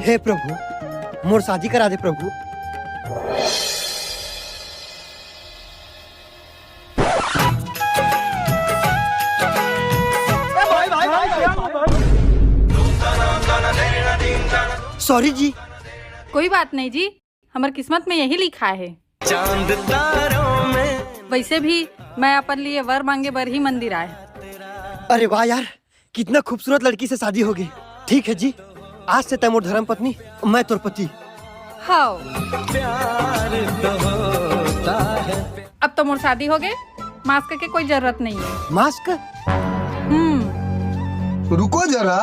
हे प्रभु मोर शादी करा दे प्रभु। सॉरी जी। कोई बात नहीं जी, हमार किस्मत में यही लिखा है। चांद तारों में वैसे भी मैं अपन लिए वर मांगे बर ही मंदिर आए। अरे वाह यार, कितना खूबसूरत लड़की से शादी होगी। ठीक है जी, आज से तय मोर धर्म पत्नी, मैं तोर पति। हाँ, प्यार तो होता है। अब तो मोर शादी हो गए, मास्क की कोई जरूरत नहीं है। मास्क? रुको जरा।